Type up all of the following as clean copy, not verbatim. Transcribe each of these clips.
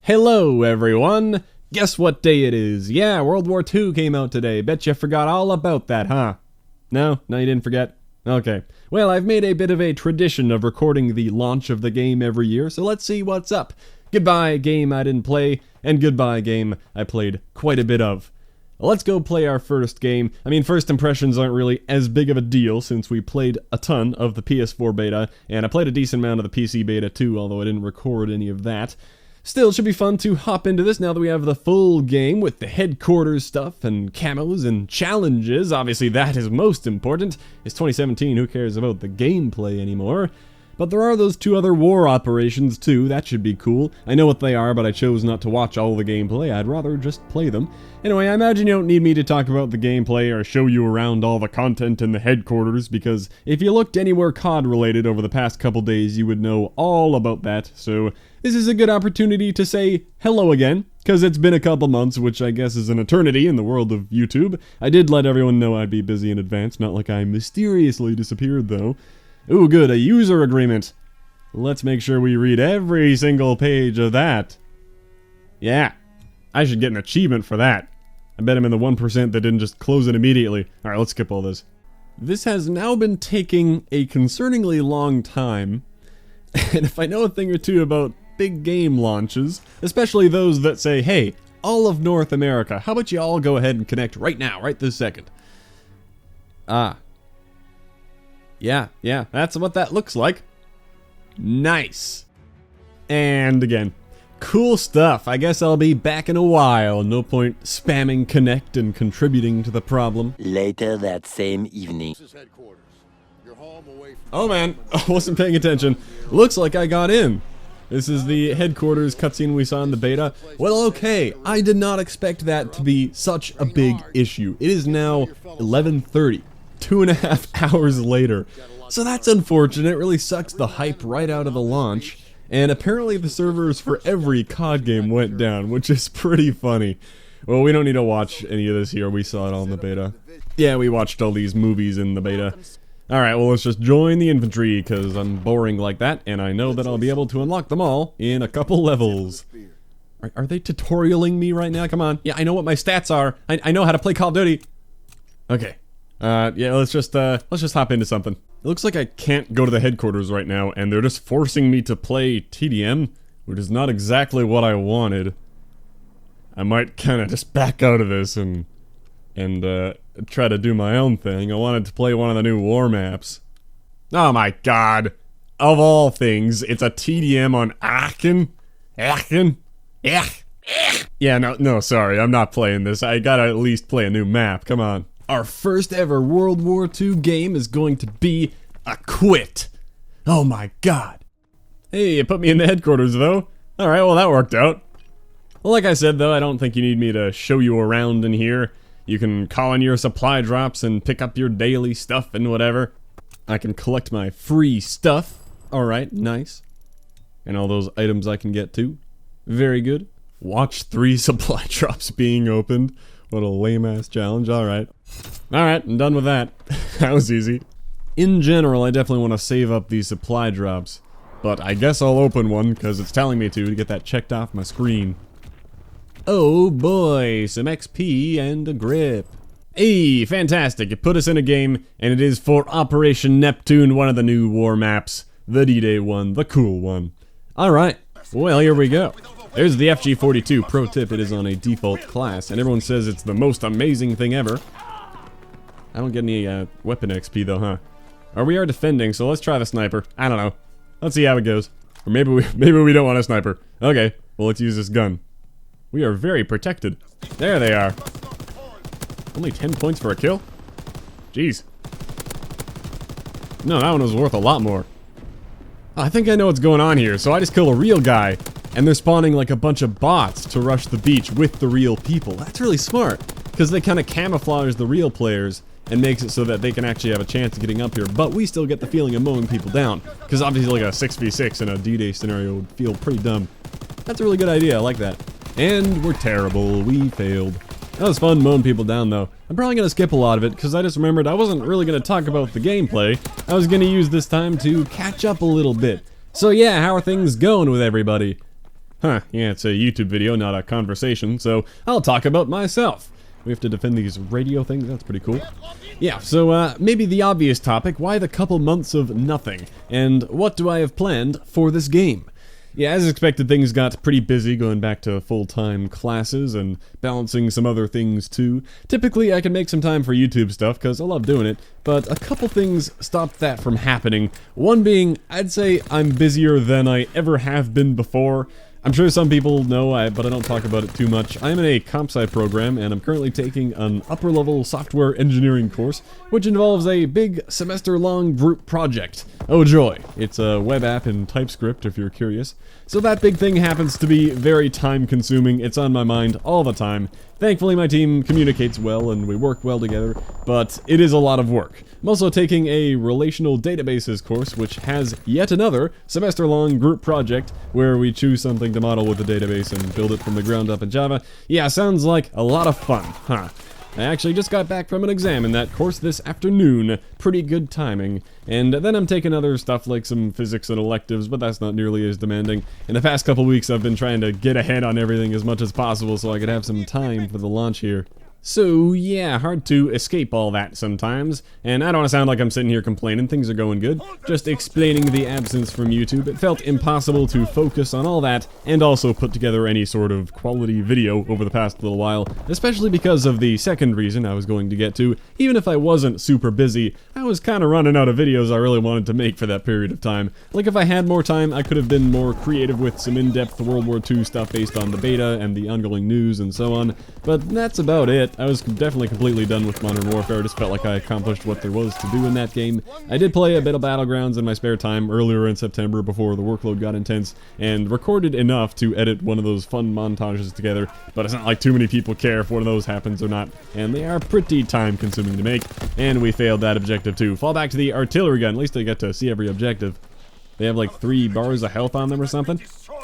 Hello everyone! Guess what day it is? Yeah, World War II came out today. Bet you forgot all about that, huh? No? No, you didn't forget? Okay. Well, I've made a bit of a tradition of recording the launch of the game every year, so let's see what's up. Goodbye, game I didn't play, and goodbye, game I played quite a bit of. Let's go play our first game. I mean, first impressions aren't really as big of a deal since we played a ton of the PS4 beta, and I played a decent amount of the PC beta too, although I didn't record any of that. Still, it should be fun to hop into this now that we have the full game with the headquarters stuff and camos and challenges. Obviously, that is most important. It's 2017, who cares about the gameplay anymore? But there are those two other war operations too, that should be cool. I know what they are, but I chose not to watch all the gameplay, I'd rather just play them. Anyway, I imagine you don't need me to talk about the gameplay or show you around all the content in the headquarters, because if you looked anywhere COD related over the past couple days, you would know all about that, so this is a good opportunity to say hello again, because it's been a couple months, which I guess is an eternity in the world of YouTube. I did let everyone know I'd be busy in advance, not like I mysteriously disappeared though. Ooh, good, a user agreement. Let's make sure we read every single page of that. Yeah, I should get an achievement for that. I bet I'm in the 1% that didn't just close it immediately. Alright, let's skip all this. This has now been taking a concerningly long time, and if I know a thing or two about big game launches, especially those that say, hey, all of North America, how about you all go ahead and connect right now, right this second? Yeah, that's what that looks like. Nice. And again, cool stuff. I guess I'll be back in a while. No point spamming connect and contributing to the problem. Later that same evening. Oh man, I wasn't paying attention. Looks like I got in. This is the headquarters cutscene we saw in the beta. Well, okay, I did not expect that to be such a big issue. It is now 11:30. 2.5 hours later. So that's unfortunate. It really sucks the hype right out of the launch. And apparently the servers for every COD game went down, which is pretty funny. Well, we don't need to watch any of this here. We saw it all in the beta. Yeah, we watched all these movies in the beta. Alright, well, let's just join the infantry, because I'm boring like that, and I know that I'll be able to unlock them all in a couple levels. Are they tutorialing me right now? Come on. Yeah, I know what my stats are. I know how to play Call of Duty. Okay. Yeah, let's just hop into something. It looks like I can't go to the headquarters right now, and they're just forcing me to play TDM, which is not exactly what I wanted. I might kind of just back out of this and try to do my own thing. I wanted to play one of the new war maps. Oh my god. Of all things, it's a TDM on Aachen? Aachen? Yeah, no, sorry, I'm not playing this. I gotta at least play a new map, come on. Our first ever World War II game is going to be a quit. Oh my god. Hey, you put me in the headquarters though. Alright, well that worked out. Well, like I said though, I don't think you need me to show you around in here. You can call in your supply drops and pick up your daily stuff and whatever. I can collect my free stuff. Alright, nice. And all those items I can get too. Very good. Watch 3 supply drops being opened. What a lame-ass challenge. Alright, I'm done with that. That was easy. In general, I definitely want to save up these supply drops. But I guess I'll open one, because it's telling me to get that checked off my screen. Oh boy, some XP and a grip. Hey, fantastic. It put us in a game, and it is for Operation Neptune, one of the new war maps. The D-Day one, the cool one. Alright, well, here we go. There's the FG-42. Pro tip, it is on a default class, and everyone says it's the most amazing thing ever. I don't get any weapon XP though, huh? We are defending, so let's try the sniper. I don't know. Let's see how it goes. Or maybe we don't want a sniper. Okay, well let's use this gun. We are very protected. There they are. Only 10 points for a kill? Jeez. No, that one was worth a lot more. I think I know what's going on here, so I just kill a real guy. And they're spawning like a bunch of bots to rush the beach with the real people. That's really smart, because they kind of camouflage the real players and makes it so that they can actually have a chance of getting up here, but we still get the feeling of mowing people down, because obviously like a 6v6 in a D-Day scenario would feel pretty dumb. That's a really good idea, I like that. And we're terrible, we failed. That was fun mowing people down though. I'm probably going to skip a lot of it, because I just remembered I wasn't really going to talk about the gameplay. I was going to use this time to catch up a little bit. So yeah, how are things going with everybody? Huh, yeah, it's a YouTube video, not a conversation, so I'll talk about myself. We have to defend these radio things, that's pretty cool. Yeah, so maybe the obvious topic, why the couple months of nothing? And what do I have planned for this game? Yeah, as expected, things got pretty busy going back to full-time classes and balancing some other things too. Typically, I can make some time for YouTube stuff because I love doing it, but a couple things stopped that from happening. One being, I'd say I'm busier than I ever have been before. I'm sure some people know, but I don't talk about it too much. I'm in a comp sci program, and I'm currently taking an upper-level software engineering course, which involves a big semester-long group project. Oh joy, it's a web app in TypeScript if you're curious. So that big thing happens to be very time-consuming. It's on my mind all the time. Thankfully, my team communicates well and we work well together, but it is a lot of work. I'm also taking a relational databases course, which has yet another semester-long group project where we choose something to model with the database and build it from the ground up in Java. Yeah, sounds like a lot of fun, huh? I actually just got back from an exam in that course this afternoon. Pretty good timing. And then I'm taking other stuff like some physics and electives, but that's not nearly as demanding. In the past couple weeks, I've been trying to get ahead on everything as much as possible so I could have some time for the launch here. So, yeah, hard to escape all that sometimes, and I don't want to sound like I'm sitting here complaining, things are going good, just explaining the absence from YouTube. It felt impossible to focus on all that, and also put together any sort of quality video over the past little while, especially because of the second reason I was going to get to. Even if I wasn't super busy, I was kind of running out of videos I really wanted to make for that period of time. Like, if I had more time, I could have been more creative with some in-depth World War II stuff based on the beta and the ongoing news and so on, but that's about it. I was definitely completely done with Modern Warfare. I just felt like I accomplished what there was to do in that game. I did play a bit of Battlegrounds in my spare time earlier in September before the workload got intense, and recorded enough to edit one of those fun montages together, but it's not like too many people care if one of those happens or not, and they are pretty time-consuming to make, and we failed that objective too. Fall back to the artillery gun. At least I get to see every objective. They have like 3 bars of health on them or something.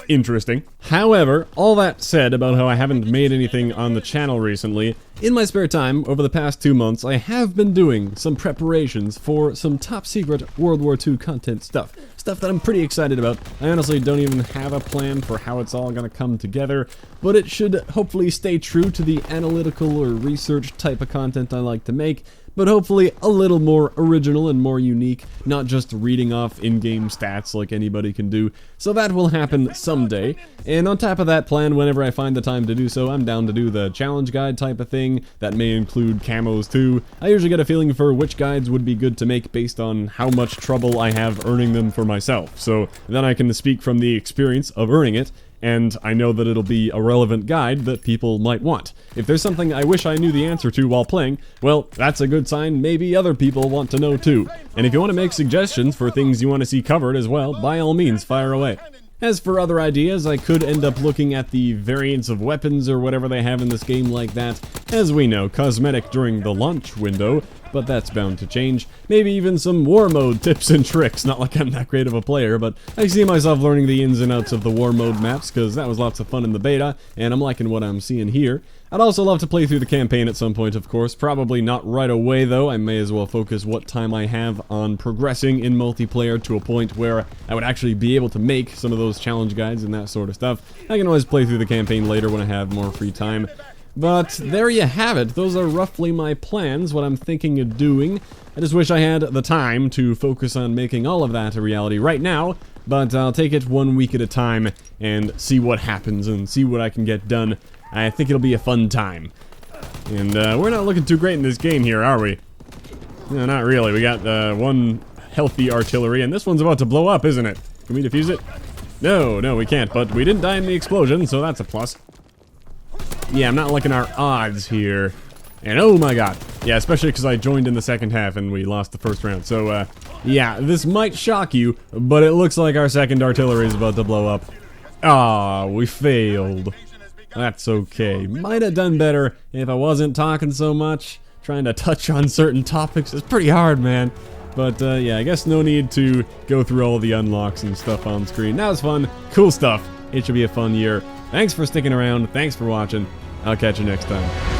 Interesting. However, all that said about how I haven't made anything on the channel recently, in my spare time over the past 2 months, I have been doing some preparations for some top secret World War II content stuff. Stuff that I'm pretty excited about. I honestly don't even have a plan for how it's all gonna come together, but it should hopefully stay true to the analytical or research type of content I like to make, but hopefully a little more original and more unique, not just reading off in-game stats like anybody can do. So that will happen someday, and on top of that plan, whenever I find the time to do so, I'm down to do the challenge guide type of thing. That may include camos too. I usually get a feeling for which guides would be good to make based on how much trouble I have earning them for myself, so then I can speak from the experience of earning it, and I know that it'll be a relevant guide that people might want. If there's something I wish I knew the answer to while playing, well, that's a good sign maybe other people want to know too. And if you want to make suggestions for things you want to see covered as well, by all means, fire away. As for other ideas, I could end up looking at the variants of weapons or whatever they have in this game like that. As we know, cosmetic during the launch window, but that's bound to change. Maybe even some war mode tips and tricks, not like I'm that great of a player, but I see myself learning the ins and outs of the war mode maps, because that was lots of fun in the beta, and I'm liking what I'm seeing here. I'd also love to play through the campaign at some point, of course. Probably not right away, though. I may as well focus what time I have on progressing in multiplayer to a point where I would actually be able to make some of those challenge guides and that sort of stuff. I can always play through the campaign later when I have more free time. But there you have it. Those are roughly my plans, what I'm thinking of doing. I just wish I had the time to focus on making all of that a reality right now, but I'll take it 1 week at a time and see what happens and see what I can get done. I think it'll be a fun time. And we're not looking too great in this game here, are we? No, not really. We got one healthy artillery, and this one's about to blow up, isn't it? Can we defuse it? No, we can't, but we didn't die in the explosion, so that's a plus. Yeah, I'm not liking our odds here. And oh my god. Yeah, especially because I joined in the second half and we lost the first round. So, yeah, this might shock you, but it looks like our second artillery is about to blow up. Ah, we failed. That's okay. Might have done better if I wasn't talking so much. Trying to touch on certain topics is pretty hard, man. But, yeah, I guess no need to go through all the unlocks and stuff on screen. That was fun. Cool stuff. It should be a fun year. Thanks for sticking around. Thanks for watching. I'll catch you next time.